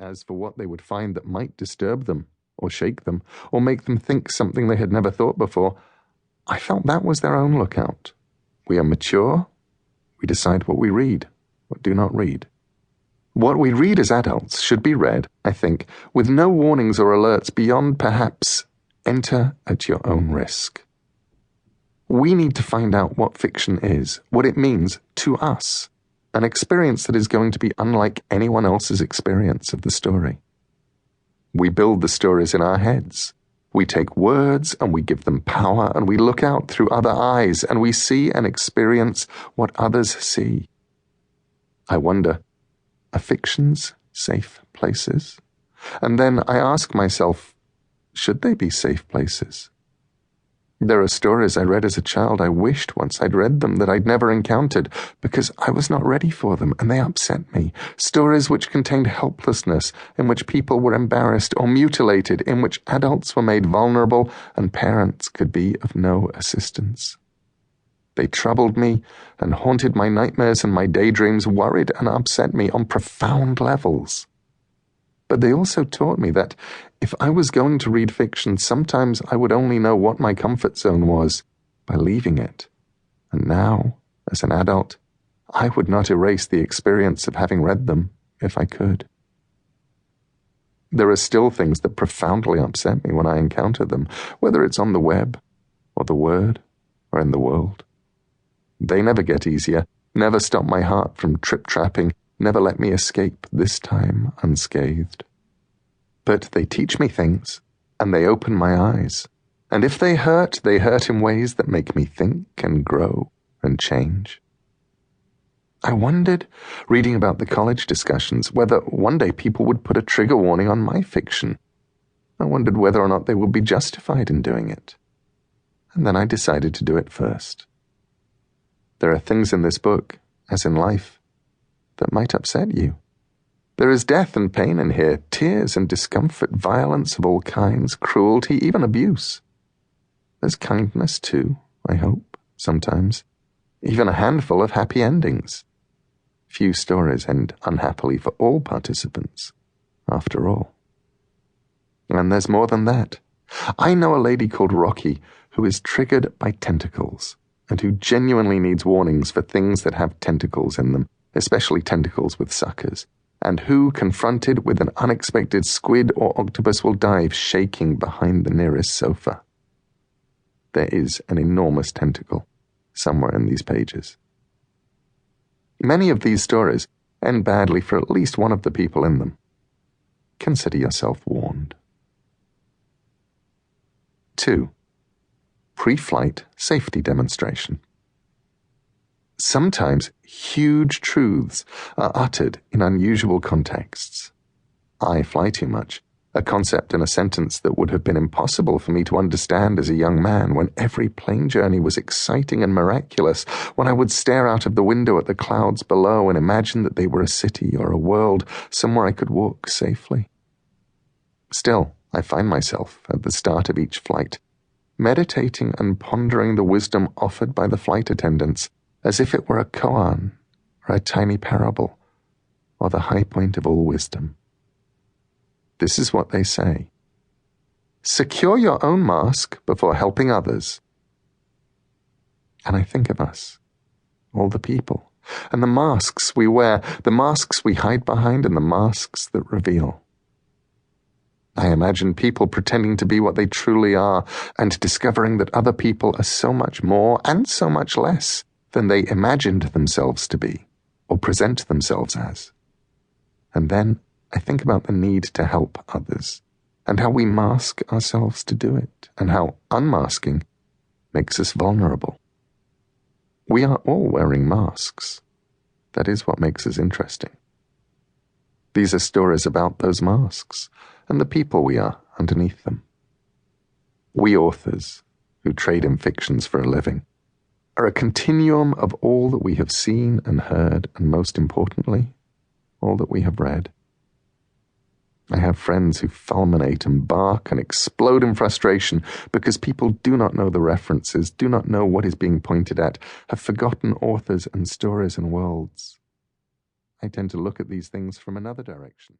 As for what they would find that might disturb them, or shake them, or make them think something they had never thought before, I felt that was their own lookout. We are mature. We decide what we read, what do not read. What we read as adults should be read, I think, with no warnings or alerts beyond perhaps enter at your own risk. We need to find out what fiction is, what it means to us, an experience that is going to be unlike anyone else's experience of the story. We build the stories in our heads. We take words and we give them power, and we look out through other eyes and we see and experience what others see. I wonder, are fictions safe places? And then I ask myself, should they be safe places? There are stories I read as a child I wished once I'd read them that I'd never encountered because I was not ready for them and they upset me. Stories which contained helplessness, in which people were embarrassed or mutilated, in which adults were made vulnerable and parents could be of no assistance. They troubled me and haunted my nightmares and my daydreams, worried and upset me on profound levels. But they also taught me that if I was going to read fiction, sometimes I would only know what my comfort zone was by leaving it. And now, as an adult, I would not erase the experience of having read them if I could. There are still things that profoundly upset me when I encounter them, whether it's on the web, or the word, or in the world. They never get easier, never stop my heart from trip-trapping, never let me escape, this time unscathed. But they teach me things, and they open my eyes. And if they hurt in ways that make me think and grow and change. I wondered, reading about the college discussions, whether one day people would put a trigger warning on my fiction. I wondered whether or not they would be justified in doing it. And then I decided to do it first. There are things in this book, as in life, that might upset you. There is death and pain in here, tears and discomfort, violence of all kinds, cruelty, even abuse. There's kindness too, I hope, sometimes. Even a handful of happy endings. Few stories end unhappily for all participants, after all. And there's more than that. I know a lady called Rocky who is triggered by tentacles, and who genuinely needs warnings for things that have tentacles in them, especially tentacles with suckers, and who, confronted with an unexpected squid or octopus, will dive shaking behind the nearest sofa. There is an enormous tentacle somewhere in these pages. Many of these stories end badly for at least one of the people in them. Consider yourself warned. 2. Pre-flight safety demonstration. Sometimes huge truths are uttered in unusual contexts. I fly too much, a concept in a sentence that would have been impossible for me to understand as a young man when every plane journey was exciting and miraculous, when I would stare out of the window at the clouds below and imagine that they were a city or a world, somewhere I could walk safely. Still, I find myself, at the start of each flight, meditating and pondering the wisdom offered by the flight attendants, as if it were a koan, or a tiny parable, or the high point of all wisdom. This is what they say. Secure your own mask before helping others. And I think of us, all the people, and the masks we wear, the masks we hide behind, and the masks that reveal. I imagine people pretending to be what they truly are, and discovering that other people are so much more and so much less than they imagined themselves to be, or present themselves as. And then I think about the need to help others, and how we mask ourselves to do it, and how unmasking makes us vulnerable. We are all wearing masks. That is what makes us interesting. These are stories about those masks, and the people we are underneath them. We authors, who trade in fictions for a living, are a continuum of all that we have seen and heard, and most importantly, all that we have read. I have friends who fulminate and bark and explode in frustration because people do not know the references, do not know what is being pointed at, have forgotten authors and stories and worlds. I tend to look at these things from another direction.